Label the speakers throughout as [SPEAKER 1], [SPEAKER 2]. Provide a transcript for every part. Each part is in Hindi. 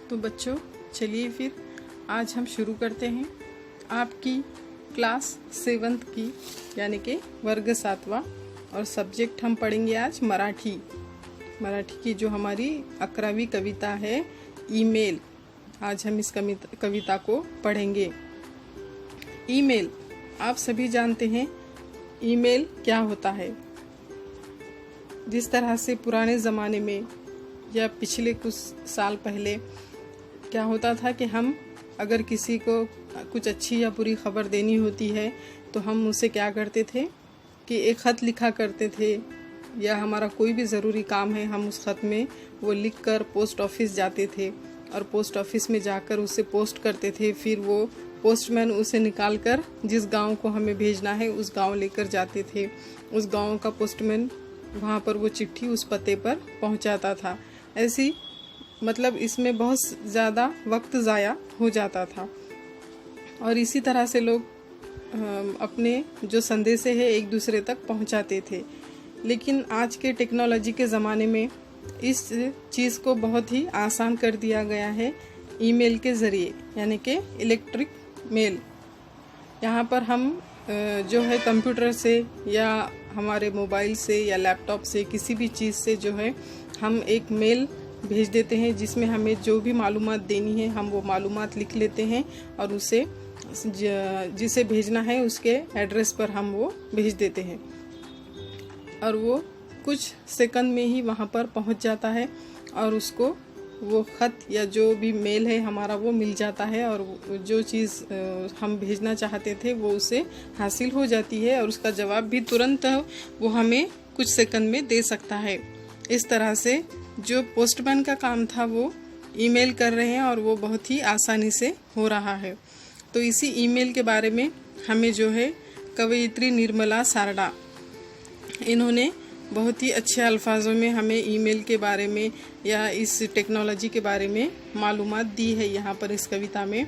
[SPEAKER 1] तो बच्चों चलिए फिर आज हम शुरू करते हैं आपकी क्लास 7th की यानी कि वर्ग 7वां और सब्जेक्ट हम पढ़ेंगे आज मराठी की जो हमारी 11वीं कविता है ईमेल। आज हम इस कविता को पढ़ेंगे। ईमेल आप सभी जानते हैं ईमेल क्या होता है। जिस तरह से पुराने ज़माने में या पिछले कुछ साल पहले क्या होता था कि हम अगर किसी को कुछ अच्छी या बुरी खबर देनी होती है तो हम उसे क्या करते थे कि एक ख़त लिखा करते थे, या हमारा कोई भी ज़रूरी काम है हम उस ख़त में वो लिख कर पोस्ट ऑफिस जाते थे और पोस्ट ऑफिस में जाकर उसे पोस्ट करते थे। फिर वो पोस्टमैन उसे निकाल कर जिस गांव को हमें भेजना है उस गांव लेकर जाते थे। उस गांव का पोस्टमैन वहाँ पर वो चिट्ठी उस पते पर पहुँचाता था। ऐसी मतलब इसमें बहुत ज़्यादा वक्त ज़ाया हो जाता था और इसी तरह से लोग अपने जो संदेश है एक दूसरे तक पहुंचाते थे। लेकिन आज के टेक्नोलॉजी के ज़माने में इस चीज़ को बहुत ही आसान कर दिया गया है ईमेल के ज़रिए, यानी कि इलेक्ट्रिक मेल। यहाँ पर हम जो है कंप्यूटर से या हमारे मोबाइल से या लैपटॉप से किसी भी चीज़ से जो है हम एक मेल भेज देते हैं जिसमें हमें जो भी मालूमात देनी है हम वो मालूमात लिख लेते हैं और उसे जिसे भेजना है उसके एड्रेस पर हम वो भेज देते हैं और वो कुछ सेकंड में ही वहाँ पर पहुँच जाता है और उसको वो ख़त या जो भी मेल है हमारा वो मिल जाता है और जो चीज़ हम भेजना चाहते थे वो उसे हासिल हो जाती है और उसका जवाब भी तुरंत वो हमें कुछ सेकंड में दे सकता है। इस तरह से जो पोस्टमैन का काम था वो ईमेल कर रहे हैं और वो बहुत ही आसानी से हो रहा है। तो इसी ईमेल के बारे में हमें जो है कवयित्री निर्मला सारडा इन्होंने बहुत ही अच्छे अल्फाजों में हमें ईमेल के बारे में या इस टेक्नोलॉजी के बारे में मालूमात दी है यहाँ पर इस कविता में।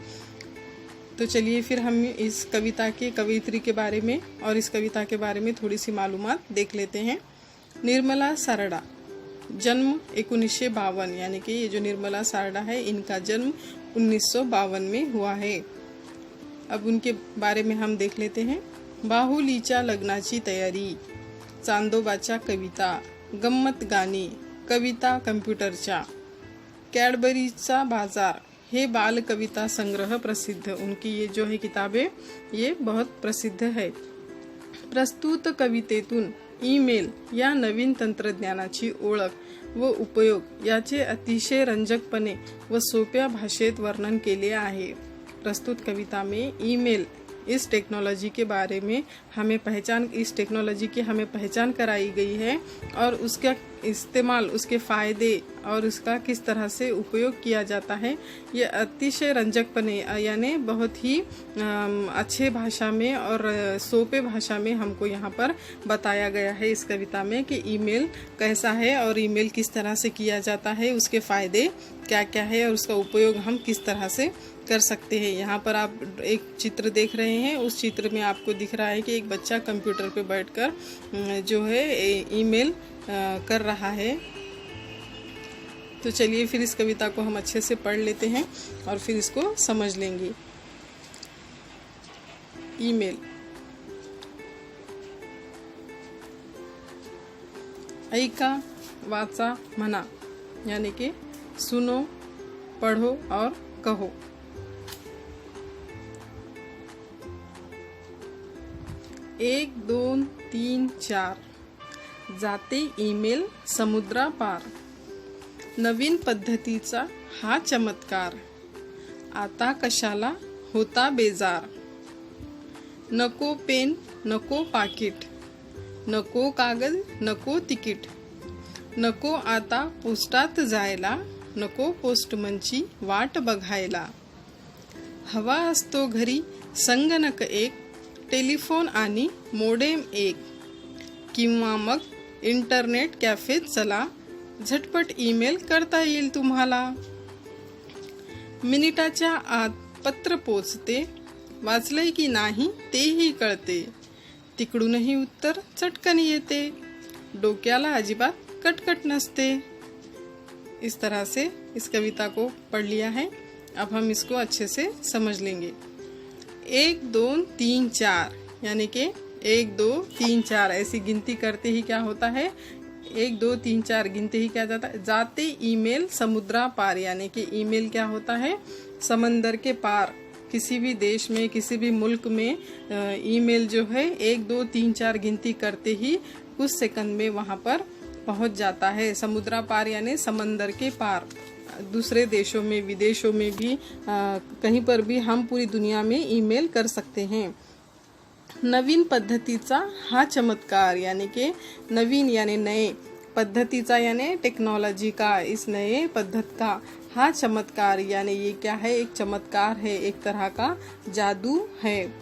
[SPEAKER 1] तो चलिए फिर हम इस कविता के कवयित्री के बारे में और इस कविता के बारे में थोड़ी सी मालूमात देख लेते हैं। निर्मला सारडा जन्म 1952, यानी कि ये जो निर्मला सारडा है इनका जन्म 1952 में हुआ है। अब उनके बारे में हम देख लेते हैं। बाहुलीच्या लग्नाची तयारी, चांदोबाच्या कविता, गम्मत गाणी, कविता कम्प्युटरच्या, कॅडबरीचा बाजार हे बाल कविता संग्रह प्रसिद्ध। उनकी ये जो है किताबें ये बहुत प्रसिद्ध है। प्रस्तुत कवितेतून ईमेल या नवीन तंत्रज्ञानाची ओळख व उपयोग याचे अतिशय रंजकपणे व सोप्या भाषेत वर्णन केले आहे। प्रस्तुत कविता में ईमेल इस टेक्नोलॉजी के बारे में इस टेक्नोलॉजी की हमें पहचान कराई गई है और उसका इस्तेमाल, उसके फ़ायदे और उसका किस तरह से उपयोग किया जाता है ये अतिशय रंजकपने यानी बहुत ही अच्छे भाषा में और सोपे भाषा में हमको यहाँ पर बताया गया है इस कविता में कि ईमेल कैसा है और ईमेल किस तरह से किया जाता है, उसके फ़ायदे क्या क्या है और उसका उपयोग हम किस तरह से कर सकते हैं। यहाँ पर आप एक चित्र देख रहे हैं, उस चित्र में आपको दिख रहा है कि एक बच्चा कंप्यूटर पे बैठकर जो है ईमेल कर रहा है। तो चलिए फिर इस कविता को हम अच्छे से पढ़ लेते हैं और फिर इसको समझ लेंगे। ईमेल। ऐका वाचा म्हणा, यानी कि सुनो, पढ़ो और कहो। 1 2 3 4 जाते ईमेल समुद्रापार, नवीन पद्धतीचा हा चमत्कार, आता कशाला होता बेजार, नको पेन नको पाकिट, नको कागद नको तिकीट, नको आता पोस्टात जायला, नको पोस्टमनची वाट बघायला, हवा असतो घरी संगणक एक, टेलिफोन आणि मोडेम एक, किंवा मग इंटरनेट कॅफेत चला, झटपट ईमेल करता येईल तुम्हाला। मिनिटाच्या आत पत्र पोचते, वाचलंय की नाही तेही कळते, तिकडूनही उत्तर चटकन येते, डोक्याला अजिबात कटकट नसते। इस तरह से इस कविता को पढ़ लिया है। अब हम इसको अच्छे से समझ लेंगे। 1 2 3 4 यानी कि 1 2 3 4 ऐसी गिनती करते ही क्या होता है, 1 2 3 4 गिनते ही क्या जाता है, जाते ईमेल समुद्रा पार, यानी कि ईमेल क्या होता है, समंदर के पार। किसी भी देश में, किसी भी मुल्क में ईमेल जो है 1 2 3 4 गिनती करते ही कुछ सेकंड में वहां पर पहुंच जाता है। समुद्रा पार यानी समंदर के पार। दूसरे देशों में, विदेशों में भी कहीं पर भी हम पूरी दुनिया में ईमेल कर सकते हैं। नवीन पद्धतीचा हा चमत्कार, यानी कि नवीन यानी नए, पद्धतीचा यानी टेक्नोलॉजी का, इस नए पद्धत का, हा चमत्कार यानी ये क्या है, एक चमत्कार है, एक तरह का जादू है।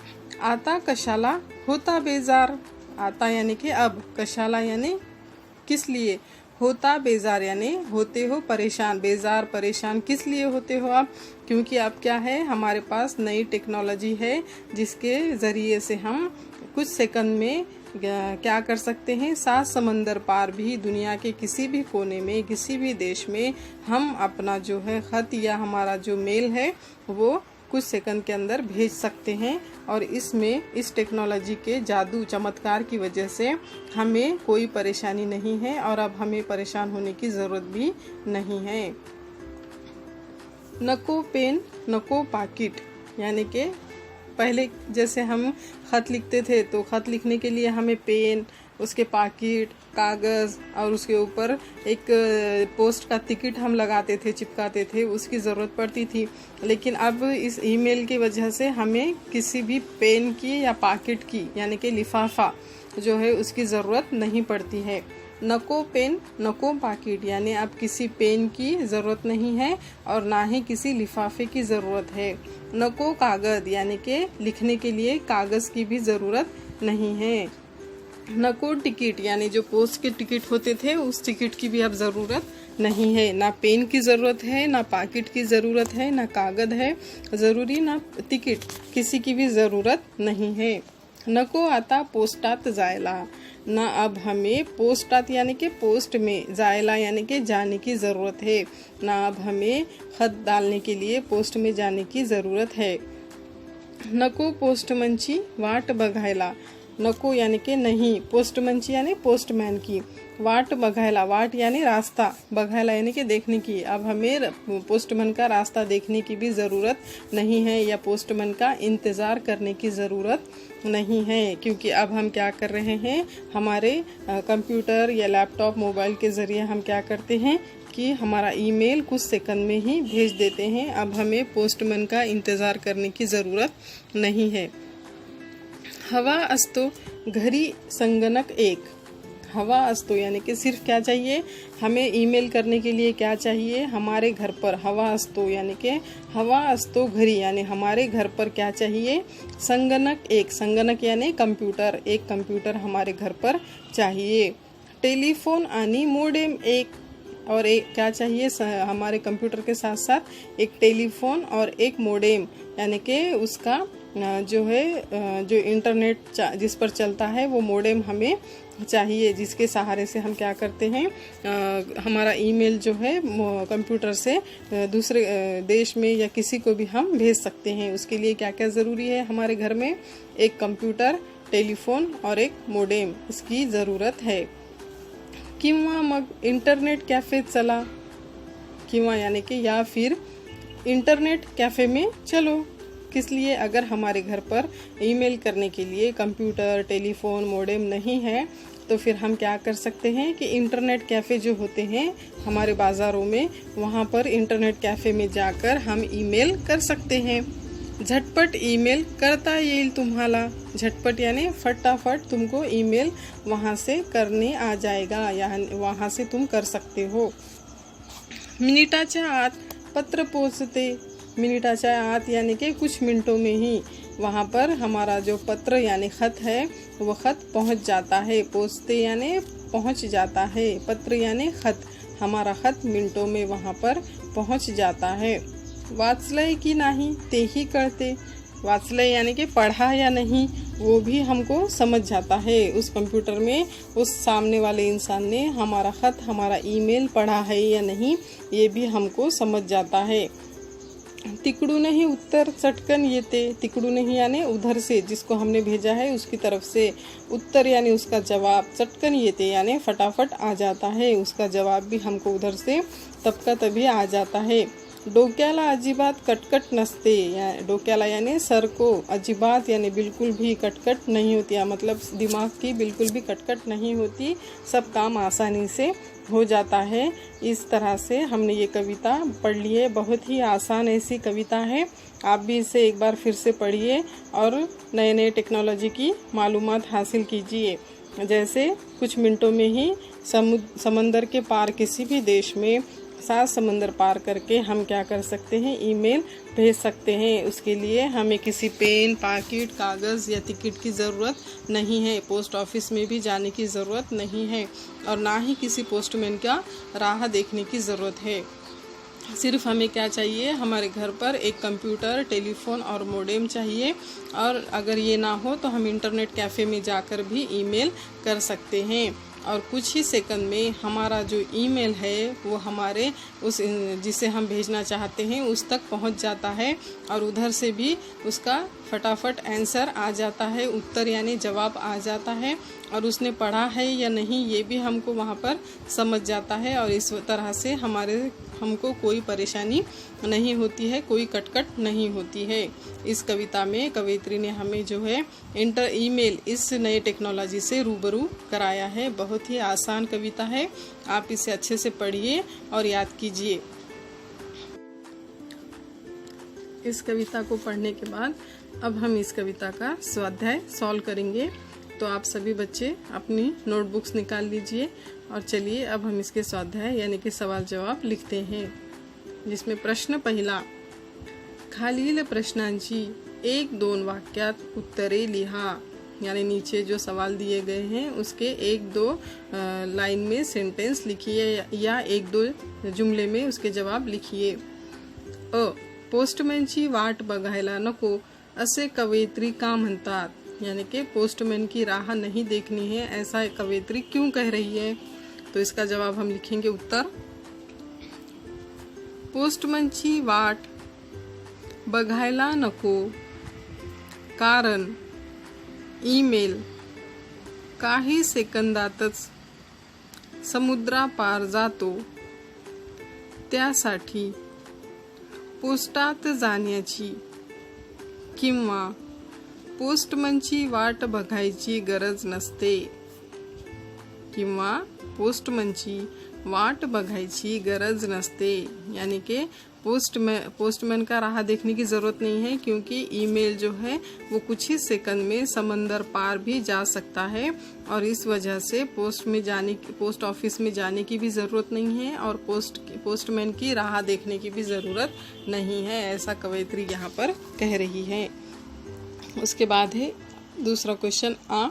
[SPEAKER 1] आता कशाला होता बेजार, आता यानी कि अब, कशाला यानी किस लिए, होता बेजार यानी होते हो परेशान, बेजार परेशान किस लिए होते हो आप, क्योंकि अब क्या है, हमारे पास नई टेक्नोलॉजी है जिसके ज़रिए से हम कुछ सेकंड में क्या कर सकते हैं, 7 समंदर पार भी, दुनिया के किसी भी कोने में, किसी भी देश में हम अपना जो है खत या हमारा जो मेल है वो कुछ सेकंड के अंदर भेज सकते हैं। और इसमें इस टेक्नोलॉजी के जादू चमत्कार की वजह से हमें कोई परेशानी नहीं है और अब हमें परेशान होने की ज़रूरत भी नहीं है। नको पेन नको पाकिट, यानी कि पहले जैसे हम ख़त लिखते थे तो ख़त लिखने के लिए हमें पेन, उसके पाकिट, कागज़ और उसके ऊपर एक पोस्ट का टिकट हम लगाते थे, चिपकाते थे, उसकी ज़रूरत पड़ती थी। लेकिन अब इस ईमेल की वजह से हमें किसी भी पेन की या पाकिट की, यानी कि लिफाफा जो है उसकी ज़रूरत नहीं पड़ती है। नको पेन नको पाकिट यानी अब किसी पेन की ज़रूरत नहीं है और ना ही किसी लिफाफे की ज़रूरत है। नको कागज़ यानी कि लिखने के लिए कागज़ की भी ज़रूरत नहीं है। नको टिकट यानी जो पोस्ट के टिकट होते थे उस टिकट की भी अब ज़रूरत नहीं है। ना पेन की ज़रूरत है, ना पाकिट की ज़रूरत है, ना कागज़ है ज़रूरी, ना टिकट, किसी की भी ज़रूरत नहीं है। नको आता पोस्टात जायला, ना अब हमें पोस्टात यानी कि पोस्ट में, जायला यानी कि जाने की ज़रूरत है, ना अब हमें खत डालने के लिए पोस्ट में जाने की ज़रूरत है। नको पोस्टमनची वाट बघायला, नको यानी कि नहीं, पोस्टमनची यानी पोस्टमैन की, वाट बघायला, वाट यानी रास्ता, बघायला यानी कि देखने की, अब हमें पोस्टमैन का रास्ता देखने की भी ज़रूरत नहीं है या पोस्टमैन का इंतज़ार करने की ज़रूरत नहीं है, क्योंकि अब हम क्या कर रहे हैं, हमारे कंप्यूटर या लैपटॉप, मोबाइल के ज़रिए हम क्या करते हैं कि हमारा ईमेल कुछ सेकंड में ही भेज देते हैं। अब हमें पोस्टमैन का इंतज़ार करने की ज़रूरत नहीं है। हवा असतो घरी संगणक एक, हवा असतो यानी कि सिर्फ क्या चाहिए, हमें ईमेल करने के लिए क्या चाहिए, हमारे घर पर हवा असतो यानी कि हवा असतो घरी यानी हमारे घर पर क्या चाहिए, संगणक एक, संगणक यानी कंप्यूटर, एक कंप्यूटर हमारे घर पर चाहिए। टेलीफोन आणि मोडेम एक, और एक क्या चाहिए, हमारे कंप्यूटर के साथ साथ एक टेलीफोन और एक मोडेम यानी कि उसका जो है जो इंटरनेट जिस पर चलता है वो मोडेम हमें चाहिए, जिसके सहारे से हम क्या करते हैं, हमारा ईमेल जो है कंप्यूटर से दूसरे देश में या किसी को भी हम भेज सकते हैं। उसके लिए क्या क्या ज़रूरी है, हमारे घर में एक कंप्यूटर, टेलीफोन और एक मोडेम, इसकी ज़रूरत है। किंवा मग इंटरनेट कैफ़े चला, किंवा यानी कि या फिर इंटरनेट कैफ़े में चलो, किस लिए, अगर हमारे घर पर ईमेल करने के लिए कंप्यूटर, टेलीफोन, मोडेम नहीं है तो फिर हम क्या कर सकते हैं कि इंटरनेट कैफ़े जो होते हैं हमारे बाज़ारों में, वहाँ पर इंटरनेट कैफ़े में जाकर हम ईमेल कर सकते हैं। झटपट ईमेल करता येईल तुम्हाला, झटपट यानी फटाफट तुमको ईमेल वहाँ से करने आ जाएगा या वहाँ से तुम कर सकते हो। मिनिटाच्या आत पत्र पोचते, मिनटाच्या आत यानी कि कुछ मिनटों में ही वहाँ पर हमारा जो पत्र यानी ख़त है वो ख़त पहुँच जाता है। पोचते यानी पहुँच जाता है, पत्र यानी ख़त, हमारा ख़त मिनटों में वहाँ पर पहुँच जाता है। वाचलय की नाही तेही कळते, वाचलय यानी कि पढ़ा या नहीं, वो भी हमको समझ जाता है। उस कंप्यूटर में उस सामने वाले इंसान ने हमारा ख़त, हमारा ईमेल पढ़ा है या नहीं, ये भी हमको समझ जाता है। तिकडूनही उत्तर चटकन येते। तिकडून ही यानी उधर से, जिसको हमने भेजा है उसकी तरफ से उत्तर यानी उसका जवाब, चटकन येते यानी फटाफट आ जाता है। उसका जवाब भी हमको उधर से तब का तभी आ जाता है। डोक्याला अजिबात कटकट नसते, या डोक्याला यानी सर को, अजिबात यानी बिल्कुल भी कटकट नहीं होती, या मतलब दिमाग की बिल्कुल भी कटकट नहीं होती, सब काम आसानी से हो जाता है। इस तरह से हमने ये कविता पढ़ ली है। बहुत ही आसान ऐसी कविता है। आप भी इसे एक बार फिर से पढ़िए और नए नए टेक्नोलॉजी की मालूमात हासिल कीजिए। जैसे कुछ मिनटों में ही समंदर के पार किसी भी देश में 7 समंदर पार करके हम क्या कर सकते हैं, ईमेल भेज सकते हैं। उसके लिए हमें किसी पेन, पाकिट, कागज़ या टिकट की ज़रूरत नहीं है। पोस्ट ऑफिस में भी जाने की ज़रूरत नहीं है और ना ही किसी पोस्टमैन का राह देखने की ज़रूरत है। सिर्फ हमें क्या चाहिए, हमारे घर पर एक कंप्यूटर, टेलीफोन और मोडेम चाहिए। और अगर ये ना हो तो हम इंटरनेट कैफ़े में जाकर भी ईमेल कर सकते हैं और कुछ ही सेकंड में हमारा जो ईमेल है वो हमारे उस जिसे हम भेजना चाहते हैं उस तक पहुंच जाता है और उधर से भी उसका फटाफट आंसर आ जाता है, उत्तर यानी जवाब आ जाता है और उसने पढ़ा है या नहीं ये भी हमको वहाँ पर समझ जाता है। और इस तरह से हमको कोई परेशानी नहीं होती है, कोई कटकट नहीं होती है। इस कविता में कवयित्री ने हमें जो है ईमेल इस नए टेक्नोलॉजी से रूबरू कराया है। बहुत ही आसान कविता है, आप इसे अच्छे से पढ़िए और याद कीजिए। इस कविता को पढ़ने के बाद अब हम इस कविता का स्वाध्याय सॉल्व करेंगे। तो आप सभी बच्चे अपनी नोटबुक्स निकाल लीजिए और चलिए अब हम इसके स्वाध्याय यानी कि सवाल जवाब लिखते हैं। जिसमें प्रश्न पहिला, खालील प्रश्नांची 1-2 वाक्यात उत्तरे लिहा। यानी नीचे जो सवाल दिए गए हैं उसके 1-2 लाइन में सेंटेंस लिखिए या 1-2 जुमले में उसके जवाब लिखिए। पोस्टमॅनची वाट बघायला नको असे कवयित्री का म्हणतात। यानी कि पोस्टमैन की राह नहीं देखनी है, ऐसा कवयित्री क्यों कह रही है। तो इसका जवाब हम लिखेंगे उत्तर, पोस्टमनची वाट बघायला नको कारण ईमेल काही सेकंदातच समुद्रापार जातो, त्यासाठी पोस्टात जाण्याची किंवा पोस्टमनची वाट बघायची गरज नसते, किंवा पोस्टमनची वाट बघायची गरज नसते। यानी कि पोस्टमैन का राह देखने की ज़रूरत नहीं है क्योंकि ईमेल जो है वो कुछ ही सेकंड में समंदर पार भी जा सकता है और इस वजह से पोस्ट ऑफिस में जाने की भी ज़रूरत नहीं है और पोस्टमैन की राह देखने की भी ज़रूरत नहीं है, ऐसा कवयित्री यहाँ पर कह रही है। उसके बाद है दूसरा क्वेश्चन आ,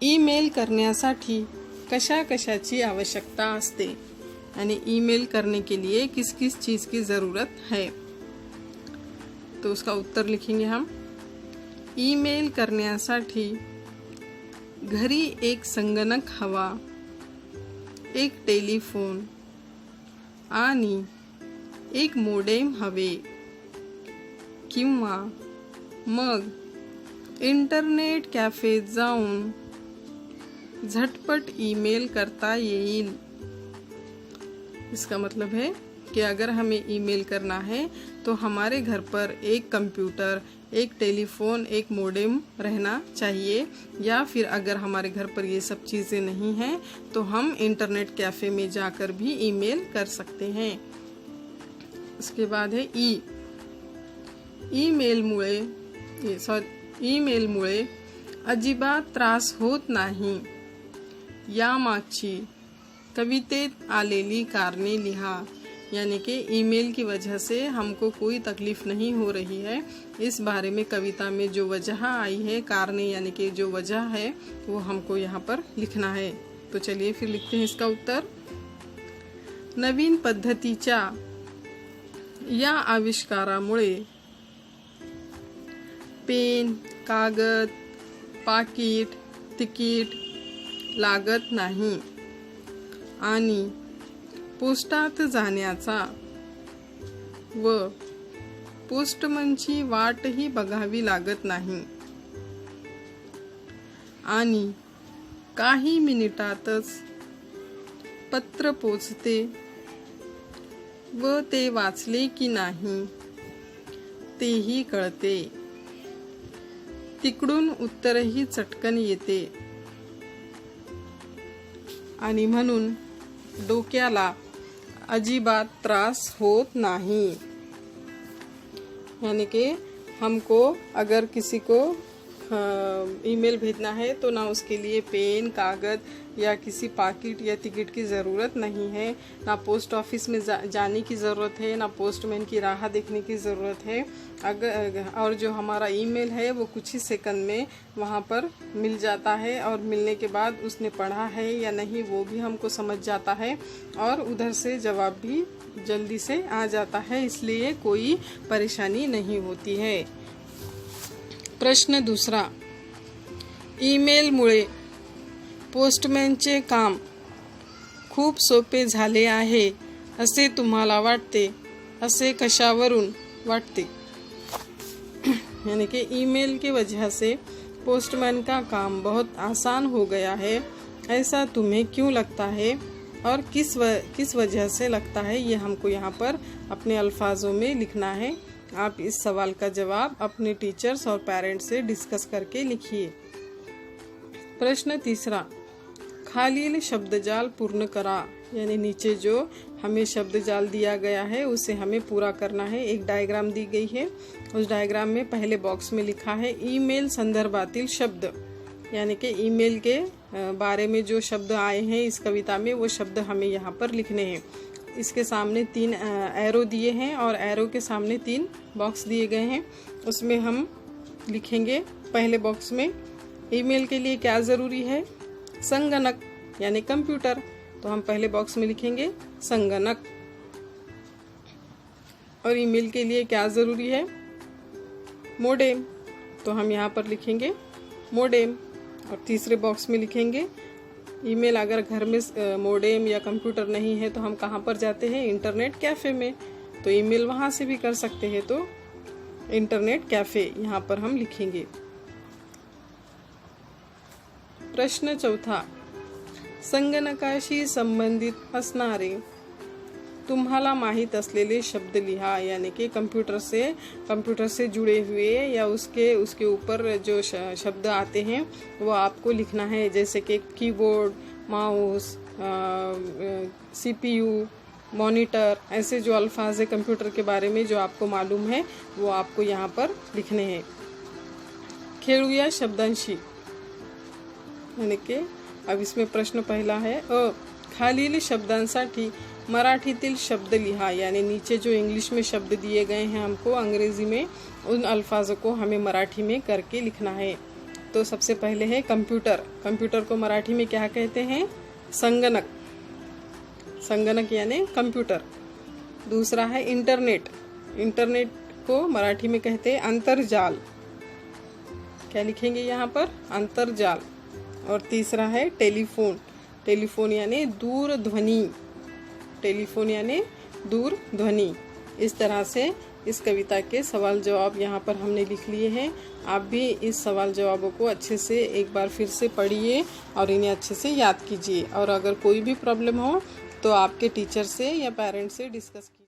[SPEAKER 1] ईमेल करण्यासाठी कशा कशाची आवश्यकता असते। यानी ईमेल करने के लिए किस किस चीज़ की ज़रूरत है। तो उसका उत्तर लिखेंगे हम, ईमेल करण्यासाठी घरी एक संगणक हवा, एक टेलीफोन आणि एक मोडेम हवे, किंवा मग इंटरनेट कॅफेत जाऊन झटपट ईमेल करता येईल। इसका मतलब है कि अगर हमें ईमेल करना है तो हमारे घर पर एक कंप्यूटर, एक टेलीफोन, एक मोडेम रहना चाहिए, या फिर अगर हमारे घर पर ये सब चीज़ें नहीं हैं तो हम इंटरनेट कैफ़े में जाकर भी ईमेल कर सकते हैं। उसके बाद है ईमेलमुळे अजिबात त्रास होत नाही, यामागची कवितेत आलेली कारणे लिहा। यानी कि ईमेल की वजह से हमको कोई तकलीफ नहीं हो रही है, इस बारे में कविता में जो वजह आई है, कारणे यानी कि जो वजह है वो हमको यहाँ पर लिखना है। तो चलिए फिर लिखते हैं इसका उत्तर, नवीन पद्धतीच्या या आविष्कारामुळे पेन, कागद, पाकीट तिकीट लागत नाही आणि पोस्टात जाण्याचा व पोस्टमनची वाटही बघावी लागत नाही आणि काही मिनिटातच पत्र पोचते व ते वाचले की नाही तेही कळते. तिकडून उत्तरही चटकन येते आणि म्हणून डोक्याला अजिबात त्रास होत नहीं. यानी कि हमको अगर किसी को ईमेल भेजना है तो ना उसके लिए पेन कागज़ या किसी पाकिट या टिकट की ज़रूरत नहीं है, ना पोस्ट ऑफिस में जाने की ज़रूरत है, ना पोस्टमैन की राह देखने की ज़रूरत है. और जो हमारा ईमेल है वो कुछ ही सेकंड में वहाँ पर मिल जाता है और मिलने के बाद उसने पढ़ा है या नहीं वो भी हमको समझ जाता है और उधर से जवाब भी जल्दी से आ जाता है, इसलिए कोई परेशानी नहीं होती है. प्रश्न दूसरा, ईमेलमुळे पोस्टमॅनचे काम खूप सोपे झाले आहे असे तुम्हाला वाटते, असे कशावरून वाटते? यानी कि ईमेल की वजह से पोस्टमैन का काम बहुत आसान हो गया है, ऐसा तुम्हें क्यों लगता है और किस वजह से लगता है, ये हमको यहाँ पर अपने अल्फाजों में लिखना है. आप इस सवाल का जवाब अपने टीचर्स और पेरेंट्स से डिस्कस करके लिखिए. प्रश्न तीसरा, खालील शब्दजाल पूर्ण करा. यानी नीचे जो हमें शब्दजाल दिया गया है उसे हमें पूरा करना है. एक डायग्राम दी गई है, उस डायग्राम में पहले बॉक्स में लिखा है ईमेल संदर्भातील शब्द. यानी कि ईमेल के बारे में जो शब्द आए हैं इस कविता में वो शब्द हमें यहाँ पर लिखने हैं. इसके सामने 3 एरो दिए हैं और एरो के सामने 3 बॉक्स दिए गए हैं. उसमें हम लिखेंगे पहले बॉक्स में ईमेल के लिए क्या ज़रूरी है, संगणक यानी कंप्यूटर. तो हम पहले बॉक्स में लिखेंगे संगणक. और ईमेल के लिए क्या ज़रूरी है, मोडेम. तो हम यहाँ पर लिखेंगे मोडेम. और तीसरे बॉक्स में लिखेंगे ईमेल अगर घर में मोडेम या कंप्यूटर नहीं है तो हम कहाँ पर जाते हैं, इंटरनेट कैफ़े में. तो ईमेल वहाँ से भी कर सकते हैं, तो इंटरनेट कैफ़े यहाँ पर हम लिखेंगे. प्रश्न चौथा, संगणकाशी संबंधित असणारे तुम्हाला माहित असलेले शब्द लिहा. यानी कि कंप्यूटर से जुड़े हुए या उसके ऊपर जो शब्द आते हैं वो आपको लिखना है. जैसे कि कीबोर्ड, माउस, सीपीयू, मॉनिटर, ऐसे जो अल्फाज है कंप्यूटर के बारे में जो आपको मालूम है वो आपको यहाँ पर लिखने हैं. खेळूया शब्दांशी. यानी कि अब इसमें प्रश्न पहला है, खालील शब्दांसाठी मराठीतील शब्द लिहा. यानी नीचे जो इंग्लिश में शब्द दिए गए हैं हमको अंग्रेजी में, उन अल्फाजों को हमें मराठी में करके लिखना है. तो सबसे पहले है कंप्यूटर. कंप्यूटर को मराठी में क्या कहते हैं, संगणक. संगणक यानी कंप्यूटर. दूसरा है इंटरनेट. इंटरनेट को मराठी में कहते हैं अंतर्जाल. क्या लिखेंगे यहाँ पर, अंतर्जाल. और तीसरा है टेलीफोन. टेलीफोन यानी दूरध्वनि. टेलीफोन यानी दूरध्वनि. इस तरह से इस कविता के सवाल जवाब यहाँ पर हमने लिख लिए हैं. आप भी इस सवाल जवाबों को अच्छे से एक बार फिर से पढ़िए और इन्हें अच्छे से याद कीजिए. और अगर कोई भी प्रॉब्लम हो तो आपके टीचर से या पेरेंट्स से डिस्कस कीजिए.